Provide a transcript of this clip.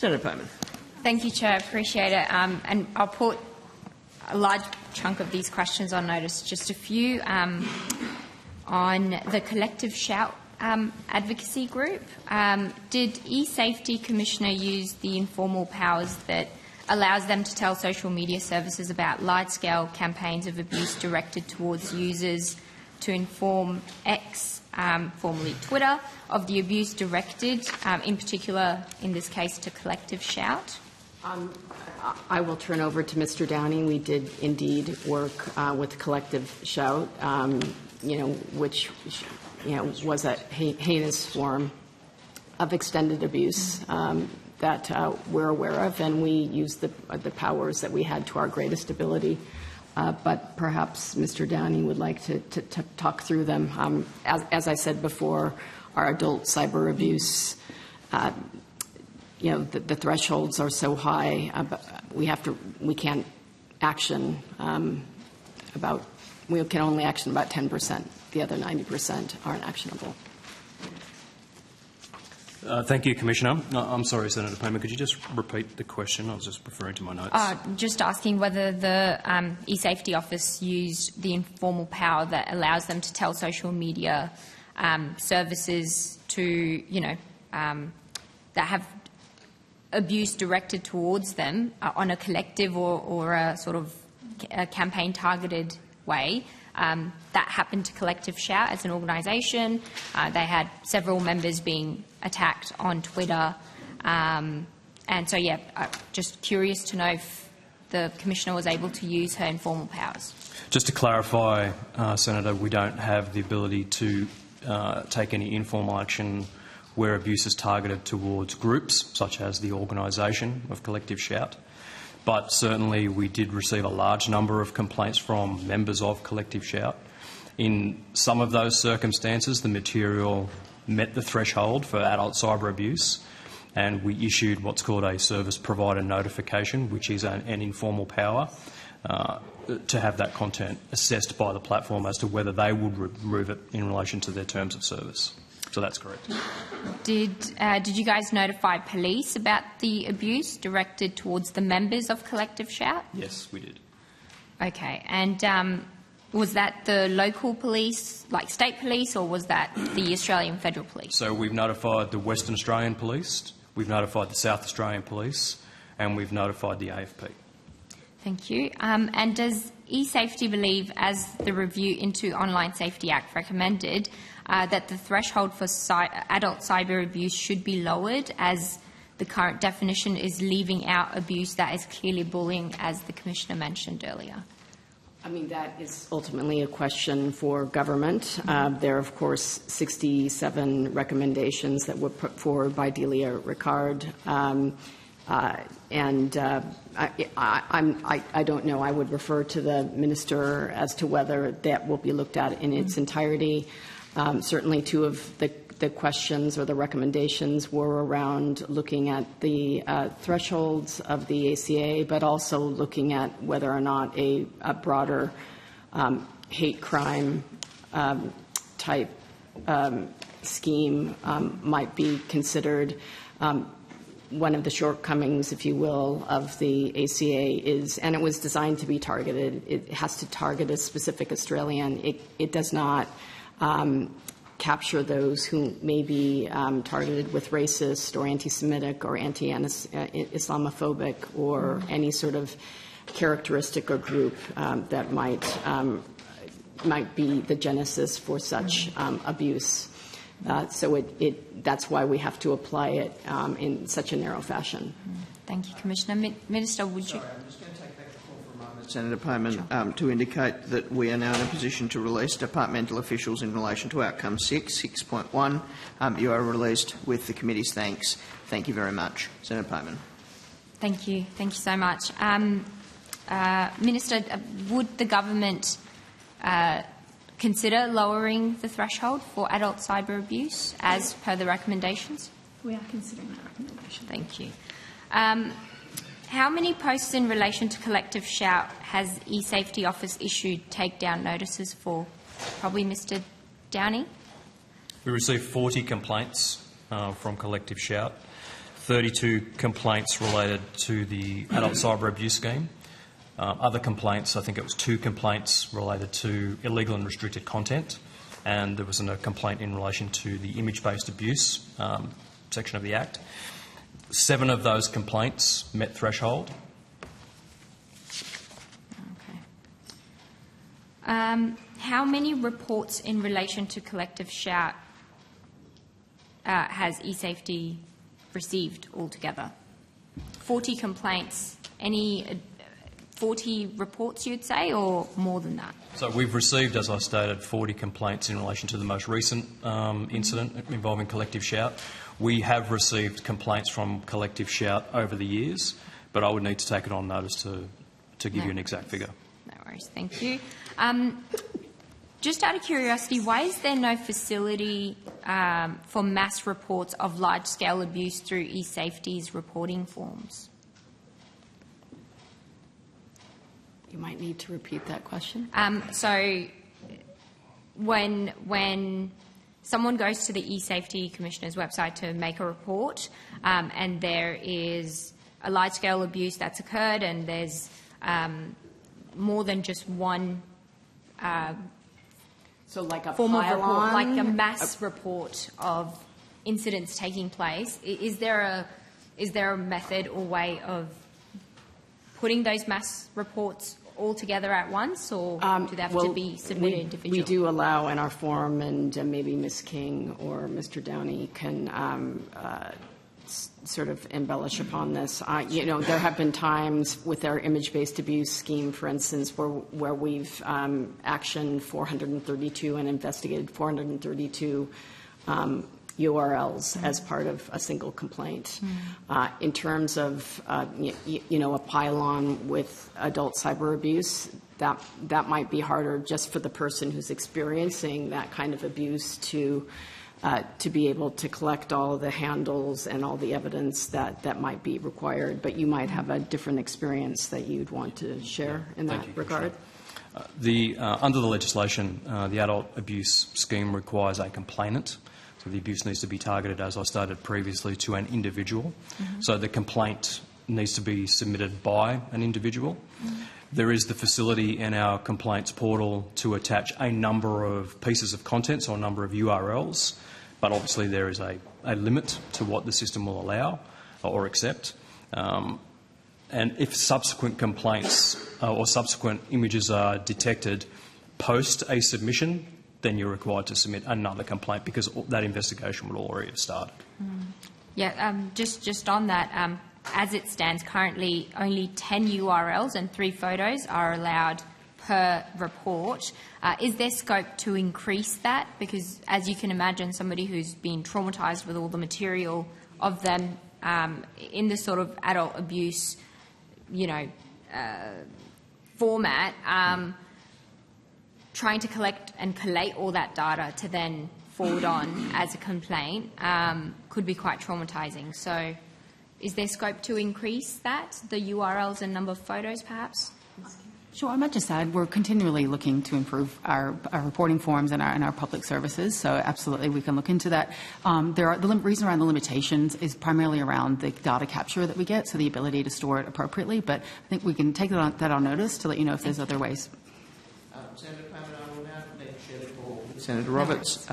Senator Payman. Thank you, Chair. I appreciate it. And I'll put a large chunk of these questions on notice. Just a few on the Collective Shout advocacy group. Did eSafety Commissioner use the informal powers that allows them to tell social media services about large-scale campaigns of abuse directed towards users to inform X, formerly Twitter, of the abuse directed, in particular, in this case, to Collective Shout? I will turn over to Mr. Downey. We did indeed work with Collective Shout, which was a heinous form of extended abuse that we're aware of, and we used the powers that we had to our greatest ability. But perhaps Mr. Downey would like to talk through them. As I said before, our adult cyber abuse, the thresholds are so high. We can't action we can only action about 10%. The other 90% aren't actionable. Thank you, Commissioner. No, I'm sorry, Senator Payman. Could you just repeat the question? I was just referring to my notes. Just asking whether the eSafety Office used the informal power that allows them to tell social media services to, that have abuse directed towards them on a collective or a sort of a campaign-targeted way. That happened to Collective Shout as an organisation. They had several members being attacked on Twitter. And so, just curious to know if the Commissioner was able to use her informal powers. Just to clarify, Senator, we don't have the ability to take any informal action where abuse is targeted towards groups, such as the organisation of Collective Shout. But certainly we did receive a large number of complaints from members of Collective Shout. In some of those circumstances, the material met the threshold for adult cyber abuse, and we issued what's called a service provider notification, which is an informal power, to have that content assessed by the platform as to whether they would remove it in relation to their terms of service. So that's correct. Did you guys notify police about the abuse directed towards the members of Collective Shout? Yes, we did. Okay. And was that the local police, like state police, or was that the Australian Federal Police? So we've notified the Western Australian Police, we've notified the South Australian Police, and we've notified the AFP. Thank you. And does eSafety believe, as the review into Online Safety Act recommended, that the threshold for adult cyber abuse should be lowered, as the current definition is leaving out abuse that is clearly bullying, as the Commissioner mentioned earlier? I mean, that is ultimately a question for government. There are, of course, 67 recommendations that were put forward by Delia Ricard. I don't know. I would refer to the Minister as to whether that will be looked at in its entirety. Certainly two of the questions or the recommendations were around looking at the thresholds of the ACA, but also looking at whether or not a broader hate crime type scheme might be considered. One of the shortcomings, if you will, of the ACA is, and it was designed to be targeted, it has to target a specific Australian. It does not capture those who may be targeted with racist or anti-Semitic or anti-Islamophobic or any sort of characteristic or group that might be the genesis for such abuse. So that's why we have to apply it in such a narrow fashion. Thank you, Commissioner. Minister, would you... Sorry, I'm just going to take back the call for a moment, Senator Payman, to indicate that we are now in a position to release departmental officials in relation to outcome 6.1. You are released with the committee's thanks. Thank you very much. Senator Payman. Thank you. Thank you so much. Minister, would the government consider lowering the threshold for adult cyber abuse as per the recommendations? We are considering that recommendation. Thank you. How many posts in relation to Collective Shout has eSafety Office issued takedown notices for? Probably Mr. Downey? We received 40 complaints from Collective Shout. 32 complaints related to the adult cyber abuse scheme. Other complaints, I think it was 2 complaints related to illegal and restricted content, and there was a complaint in relation to the image-based abuse section of the Act. 7 of those complaints met threshold. Okay. How many reports in relation to collective shout has eSafety received altogether? 40 complaints. Any 40 reports, you'd say, or more than that? So we've received, as I stated, 40 complaints in relation to the most recent incident involving collective shout. We have received complaints from collective shout over the years, but I would need to take it on notice to give you an exact figure. No worries, thank you. Just out of curiosity, why is there no facility for mass reports of large-scale abuse through eSafety's reporting forms? You might need to repeat that question. So when someone goes to the eSafety Commissioner's website to make a report and there is a large-scale abuse that's occurred and there's more than just one So like a form of report, pile-on? like a mass report of incidents taking place, is there a method or way of putting those mass reports all together at once, or do they have to be submitted individually? We do allow in our form, and maybe Ms. King or Mr. Downey can sort of embellish upon this. There have been times with our image-based abuse scheme, for instance, where we've actioned 432 and investigated 432 URLs as part of a single complaint. In terms of, a pile-on with adult cyber abuse, that might be harder just for the person who's experiencing that kind of abuse to be able to collect all of the handles and all the evidence that might be required. But you might have a different experience that you'd want to share in that regard. Under the legislation, the adult abuse scheme requires a complainant. So the abuse needs to be targeted, as I stated previously, to an individual. So the complaint needs to be submitted by an individual. There is the facility in our complaints portal to attach a number of pieces of content, so a number of URLs, but obviously there is a limit to what the system will allow or accept. And if subsequent complaints or subsequent images are detected post a submission, then you're required to submit another complaint because that investigation would already have started. Yeah, just on that, as it stands currently, only 10 URLs and 3 photos are allowed per report. Is there scope to increase that? Because, as you can imagine, somebody who's been traumatised with all the material of them in the sort of adult abuse, format, trying to collect and collate all that data to then forward on as a complaint could be quite traumatising. So is there scope to increase that, the URLs and number of photos perhaps? Sure, I might just add we're continually looking to improve our reporting forms and our public services, so absolutely we can look into that. The reason around the limitations is primarily around the data capture that we get, so the ability to store it appropriately, but I think we can take that on notice to let you know if there's other ways. Senator Payman, I will now share the call with Senator Roberts.